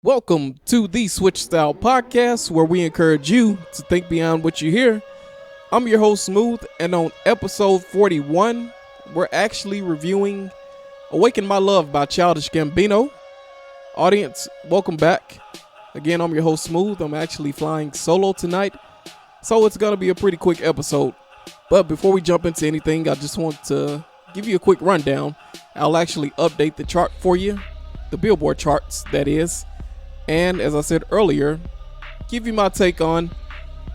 Welcome to the Switch Style Podcast, where we encourage you to think beyond what you hear. I'm your host, Smooth, and on episode 41, we're actually reviewing Awaken My Love by Childish Gambino. Audience, welcome back. Again, I'm your host, Smooth. I'm actually flying solo tonight, so it's going to be a pretty quick episode. But before we jump into anything, I just want to give you a quick rundown. I'll actually update the chart for you, the Billboard charts, that is. And as I said earlier, give you my take on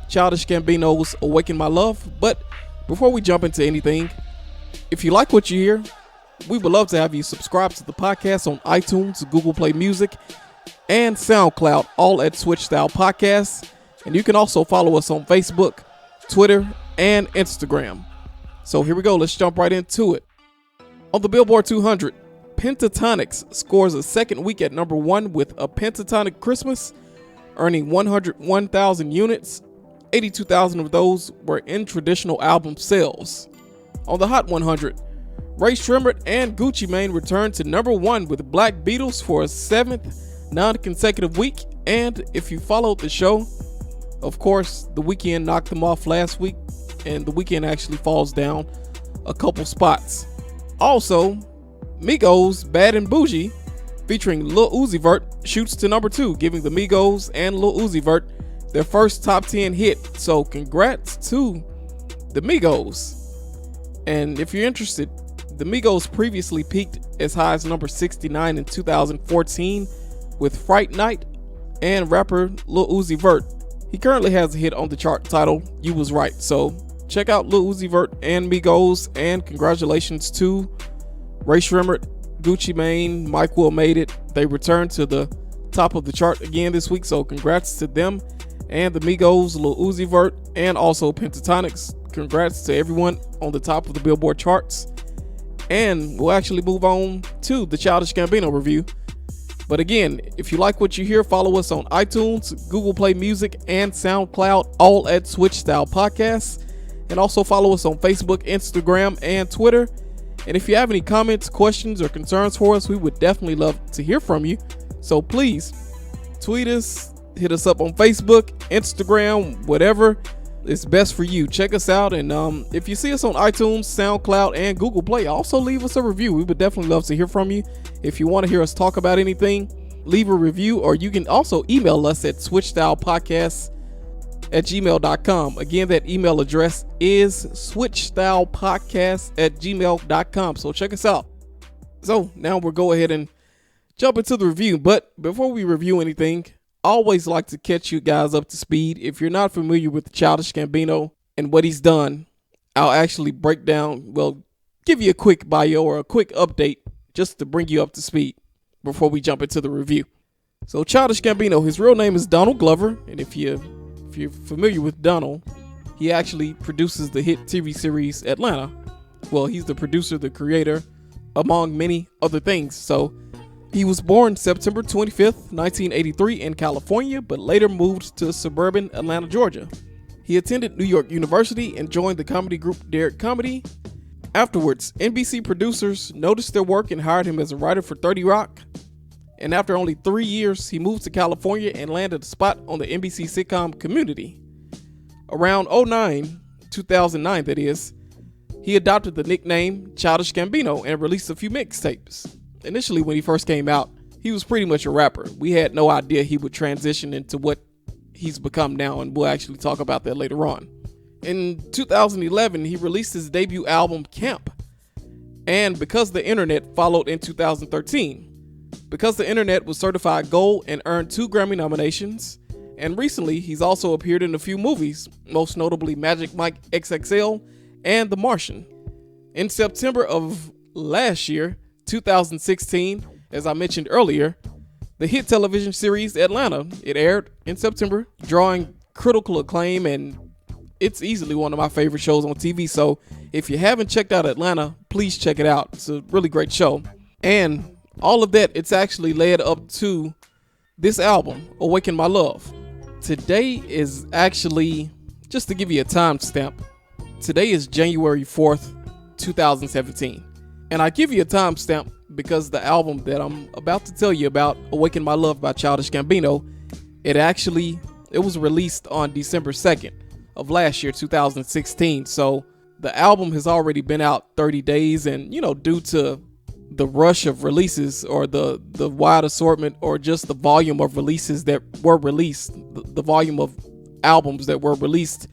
Childish Gambino's Awaken My Love. But before we jump into anything, if you like what you hear, we would love to have you subscribe to the podcast on iTunes, Google Play Music, and SoundCloud, all at Switch Style Podcasts. And you can also follow us on Facebook, Twitter, and Instagram. So here we go. Let's jump right into it. On the Billboard 200, Pentatonix scores a second week at number 1 with A Pentatonic Christmas, earning 101,000 units. 82,000 of those were in traditional album sales. On the Hot 100, Ray Shremmerd and Gucci Mane returned to number 1 with Black Beatles for a 7th non-consecutive week. And if you followed the show, of course, The Weeknd knocked them off last week, and The Weeknd actually falls down a couple spots. Also, Migos' Bad and Bougie, featuring Lil Uzi Vert, shoots to number 2, giving the Migos and Lil Uzi Vert their first top 10 hit. So congrats to the Migos. And if you're interested, the Migos previously peaked as high as number 69 in 2014 with Fright Night, and rapper Lil Uzi Vert, he currently has a hit on the chart titled You Was Right. So check out Lil Uzi Vert and Migos, and congratulations to Ray Shremmerd, Gucci Mane, Mike Will made it. They returned to the top of the chart again this week, so congrats to them and the Migos, Lil Uzi Vert, and also Pentatonix. Congrats to everyone on the top of the Billboard charts. And we'll actually move on to the Childish Gambino review. But again, if you like what you hear, follow us on iTunes, Google Play Music, and SoundCloud, all at Switch Style Podcasts. And also follow us on Facebook, Instagram, and Twitter. And if you have any comments, questions, or concerns for us, we would definitely love to hear from you. So please tweet us, hit us up on Facebook, Instagram, whatever is best for you. Check us out. And if you see us on iTunes, SoundCloud, and Google Play, also leave us a review. We would definitely love to hear from you. If you want to hear us talk about anything, leave a review, or you can also email us at switchstylepodcast@gmail.com. Again, that email address is switchstylepodcast@gmail.com. So check us out. So now we'll go ahead and jump into the review. But before we review anything, I always like to catch you guys up to speed. If you're not familiar with Childish Gambino and what he's done, I'll actually break down, give you a quick bio or a quick update just to bring you up to speed before we jump into the review. So Childish Gambino, his real name is Donald Glover, and if you're familiar with Donald, he actually produces the hit TV series Atlanta. Well, he's the producer, the creator, among many other things. So he was born September 25th, 1983 in California, but later moved to suburban Atlanta, Georgia. He attended New York University and joined the comedy group Derek Comedy. Afterwards, NBC producers noticed their work and hired him as a writer for 30 Rock. And after only 3 years, he moved to California and landed a spot on the NBC sitcom Community. Around 2009 that is, he adopted the nickname Childish Gambino and released a few mixtapes. Initially, when he first came out, he was pretty much a rapper. We had no idea he would transition into what he's become now, and we'll actually talk about that later on. In 2011, he released his debut album, Camp. And Because the Internet followed in 2013. Because the Internet was certified gold and earned 2 Grammy nominations. And recently, he's also appeared in a few movies, most notably Magic Mike XXL and The Martian. In September of last year, 2016, as I mentioned earlier, the hit television series Atlanta, it aired in September, drawing critical acclaim, and it's easily one of my favorite shows on TV. So if you haven't checked out Atlanta, please check it out. It's a really great show. And all of that, it's actually led up to this album, Awaken My Love. Today is actually, just to give you a timestamp, today is January 4th, 2017. And I give you a timestamp because the album that I'm about to tell you about, Awaken My Love by Childish Gambino, it was released on December 2nd of last year, 2016. So the album has already been out 30 days, and due to the rush of releases, or the wide assortment, or just the volume of releases that were released, the volume of albums that were released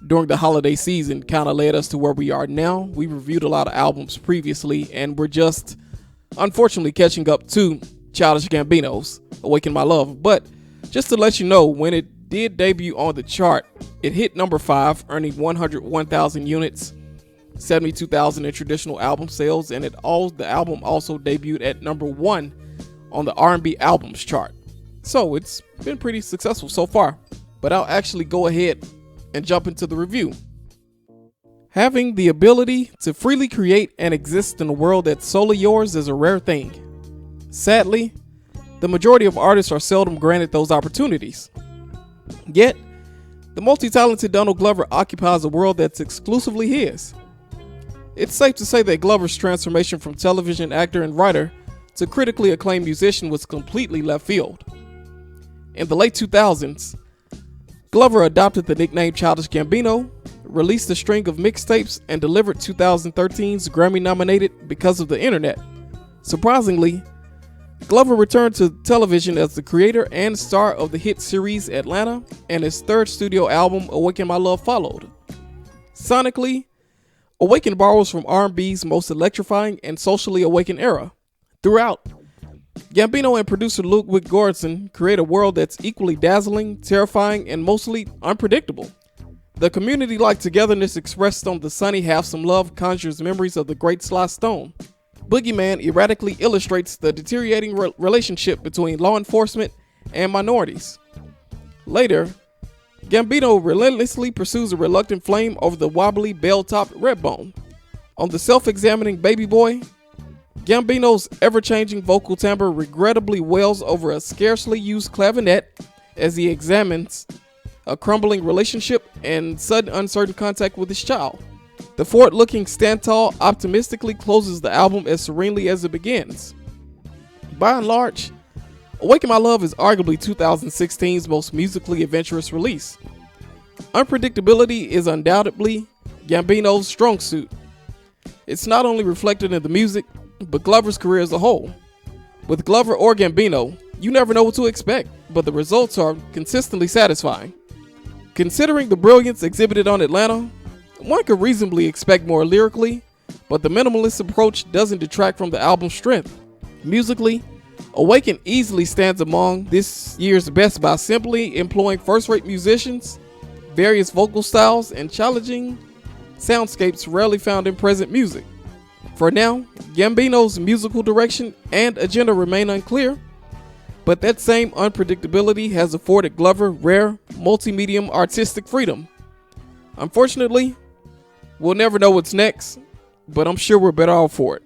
during the holiday season kind of led us to where we are now. We reviewed a lot of albums previously, and we're just unfortunately catching up to Childish Gambino's Awaken My Love. But just to let you know, when it did debut on the chart, it hit number 5, earning 101,000 units, 72,000 in traditional album sales, and the album also debuted at number 1 on the R&B albums chart. So it's been pretty successful so far. But I'll actually go ahead and jump into the review. Having the ability to freely create and exist in a world that's solely yours is a rare thing. Sadly, the majority of artists are seldom granted those opportunities. Yet, the multi-talented Donald Glover occupies a world that's exclusively his. It's safe to say that Glover's transformation from television actor and writer to critically acclaimed musician was completely left field. In the late 2000s, Glover adopted the nickname Childish Gambino, released a string of mixtapes, and delivered 2013's Grammy-nominated Because of the Internet. Surprisingly, Glover returned to television as the creator and star of the hit series Atlanta, and his third studio album, Awaken My Love, followed. Sonically, Awaken borrows from R&B's most electrifying and socially awakened era. Throughout, Gambino and producer Ludwig Göransson create a world that's equally dazzling, terrifying, and mostly unpredictable. The community-like togetherness expressed on the sunny Have Some Love conjures memories of the great Sly Stone. Boogeyman erratically illustrates the deteriorating relationship between law enforcement and minorities. Later, Gambino relentlessly pursues a reluctant flame over the wobbly, bell-topped Redbone. On the self-examining Baby Boy, Gambino's ever-changing vocal timbre regrettably wails over a scarcely used clavinet as he examines a crumbling relationship and sudden uncertain contact with his child. The forward-looking Stand Tall optimistically closes the album as serenely as it begins. By and large, Awaken My Love is arguably 2016's most musically adventurous release. Unpredictability is undoubtedly Gambino's strong suit. It's not only reflected in the music, but Glover's career as a whole. With Glover or Gambino, you never know what to expect, but the results are consistently satisfying. Considering the brilliance exhibited on Atlanta, one could reasonably expect more lyrically, but the minimalist approach doesn't detract from the album's strength. Musically, Awaken easily stands among this year's best by simply employing first-rate musicians, various vocal styles, and challenging soundscapes rarely found in present music. For now, Gambino's musical direction and agenda remain unclear, but that same unpredictability has afforded Glover rare, multi-medium artistic freedom. Unfortunately, we'll never know what's next, but I'm sure we're better off for it.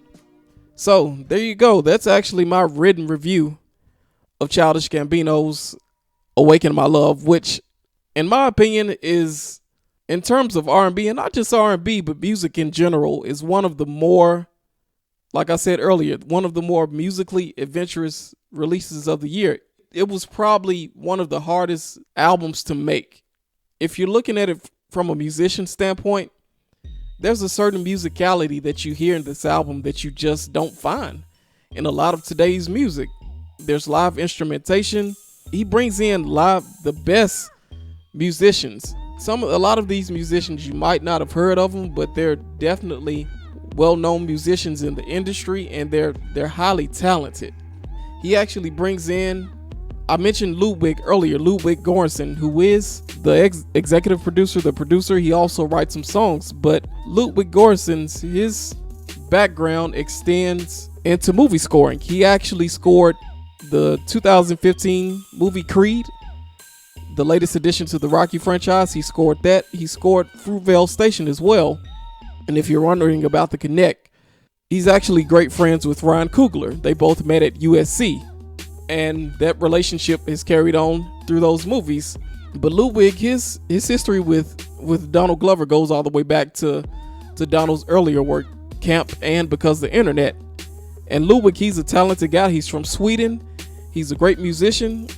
So, there you go. That's actually my written review of Childish Gambino's Awaken My Love, which, in my opinion, is, in terms of R&B, and not just R&B, but music in general, is one of the more, like I said earlier, one of the more musically adventurous releases of the year. It was probably one of the hardest albums to make. If you're looking at it from a musician standpoint, there's a certain musicality that you hear in this album that you just don't find in a lot of today's music. There's live instrumentation. He brings in the best musicians. A lot of these musicians, you might not have heard of them, but they're definitely well-known musicians in the industry, and they're highly talented. He actually brings in, I mentioned Ludwig earlier, Ludwig Göransson, who is the executive producer, the producer. He also writes some songs, but Ludwig Göransson's, his background extends into movie scoring. He actually scored the 2015 movie Creed, the latest addition to the Rocky franchise. He scored that. He scored Fruitvale Station as well. And if you're wondering about the connect, he's actually great friends with Ryan Coogler. They both met at USC, and that relationship is carried on through those movies. But Ludwig, his history with Donald Glover goes all the way back to Donald's earlier work, Camp and Because of the Internet. And Ludwig, he's a talented guy. He's from Sweden. He's a great musician.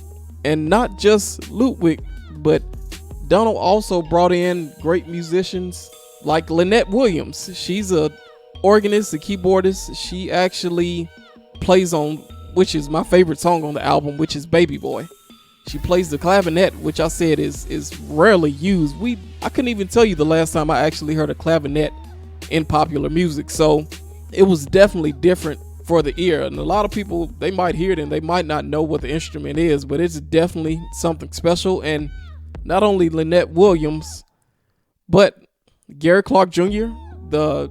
And not just Ludwig, but Donald also brought in great musicians like Lynette Williams. She's a organist, a keyboardist. She actually plays on, which is my favorite song on the album, which is Baby Boy. She plays the clavinet, which I said is rarely used. I couldn't even tell you the last time I actually heard a clavinet in popular music. So it was definitely different for the ear. And a lot of people, they might hear it and they might not know what the instrument is, but it's definitely something special. And not only Lynette Williams, but Gary Clark Jr., the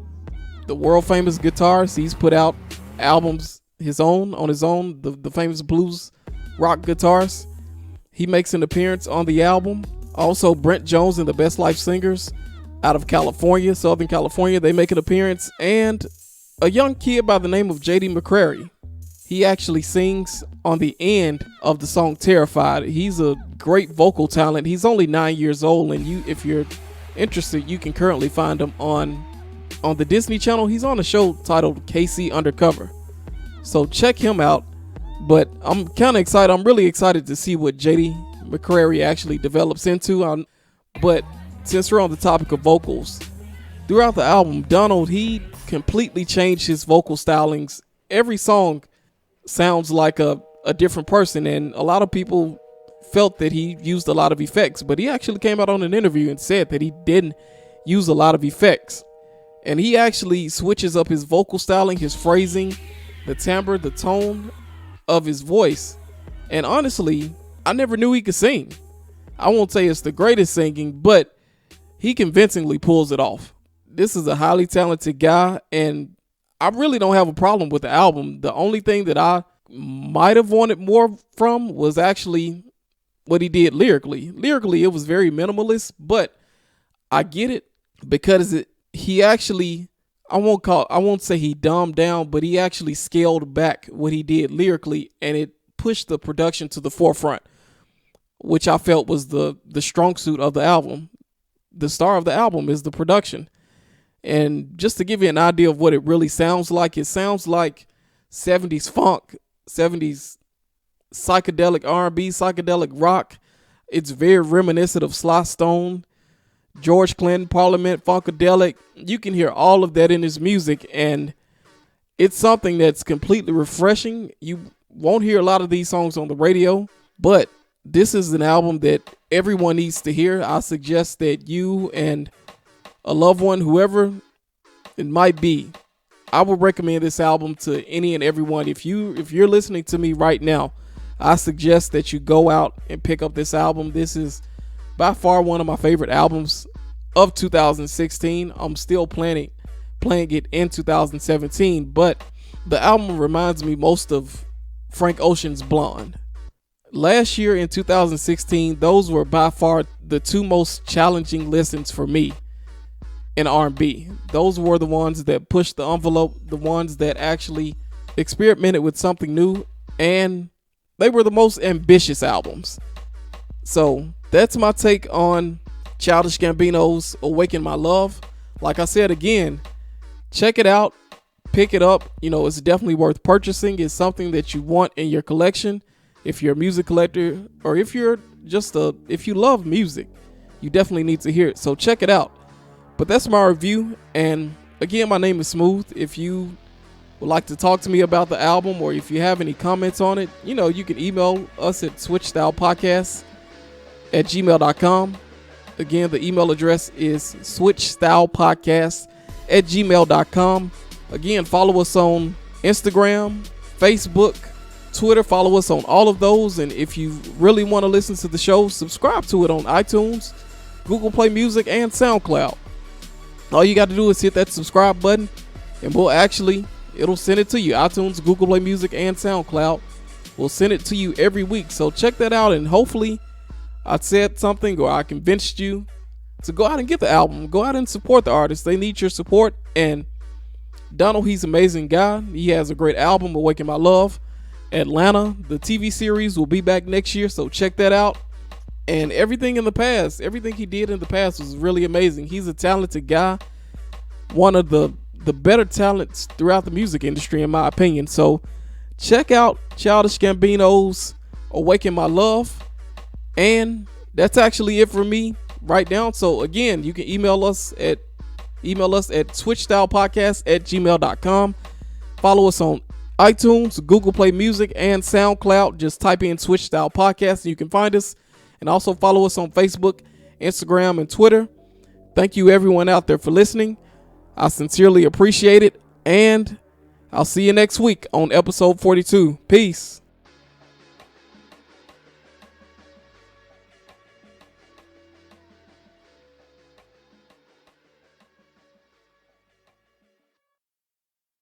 world famous guitarist, he's put out albums on his own, the famous blues rock guitarist. He makes an appearance on the album. Also, Brent Jones and the Best Life Singers out of California, Southern California, they make an appearance. And a young kid by the name of J.D. McCrary, he actually sings on the end of the song Terrified. He's a great vocal talent. He's only 9 years old, and if you're interested, you can currently find him on the Disney Channel. He's on a show titled KC Undercover. So check him out. But I'm kind of excited. I'm really excited to see what J.D. McCrary actually develops into. But since we're on the topic of vocals, throughout the album, Donald, he completely changed his vocal stylings. Every song sounds like a different person, and a lot of people felt that he used a lot of effects, but he actually came out on an interview and said that he didn't use a lot of effects. And he actually switches up his vocal styling, his phrasing, the timbre, the tone of his voice. And honestly, I never knew he could sing. I won't say it's the greatest singing, but he convincingly pulls it off. This is a highly talented guy, and I really don't have a problem with the album. The only thing that I might have wanted more from was actually what he did lyrically. Lyrically, it was very minimalist, but I get it because he actually, I won't say he dumbed down, but he actually scaled back what he did lyrically, and it pushed the production to the forefront, which I felt was the strong suit of the album. The star of the album is the production. And just to give you an idea of what it really sounds like, it sounds like 70s funk, 70s psychedelic R&B, psychedelic rock. It's very reminiscent of Sly Stone, George Clinton, Parliament, Funkadelic. You can hear all of that in his music, and it's something that's completely refreshing. You won't hear a lot of these songs on the radio, but this is an album that everyone needs to hear. I suggest that you and a loved one, whoever it might be, I would recommend this album to any and everyone. If you're listening to me right now, I suggest that you go out and pick up this album. This is by far one of my favorite albums of 2016. I'm still playing it in 2017, but the album reminds me most of Frank Ocean's Blonde. Last year in 2016, those were by far the two most challenging listens for me in R&B. Those were the ones that pushed the envelope, the ones that actually experimented with something new, and they were the most ambitious albums. So that's my take on Childish Gambino's Awaken My Love. Like I said again, check it out, pick it up. It's definitely worth purchasing. It's something that you want in your collection. If you're a music collector, or if you're if you love music, you definitely need to hear it. So check it out. But that's my review. And again, my name is Smooth. If you would like to talk to me about the album, or if you have any comments on it, you can email us at switchstylepodcast@gmail.com. Again, the email address is switchstylepodcast@gmail.com. Again, follow us on Instagram, Facebook, Twitter. Follow us on all of those. And if you really want to listen to the show, subscribe to it on iTunes, Google Play Music, and SoundCloud. All you got to do is hit that subscribe button, and it'll send it to you. iTunes, Google Play Music, and SoundCloud will send it to you every week. So check that out, and hopefully I said something, or I convinced you to go out and get the album. Go out and support the artists. They need your support. And Donald, he's an amazing guy. He has a great album, Awaken My Love. Atlanta, the TV series, will be back next year, so check that out. And everything he did in the past was really amazing. He's a talented guy, one of the the better talents throughout the music industry, in my opinion. So check out Childish Gambino's Awaken My Love. And that's actually it for me right now. So again, you can email us at switchstylepodcast@gmail.com. Follow us on iTunes, Google Play Music, and SoundCloud. Just type in Switch Style Podcast and you can find us. And also follow us on Facebook, Instagram, and Twitter. Thank you everyone out there for listening. I sincerely appreciate it. And I'll see you next week on episode 42. Peace.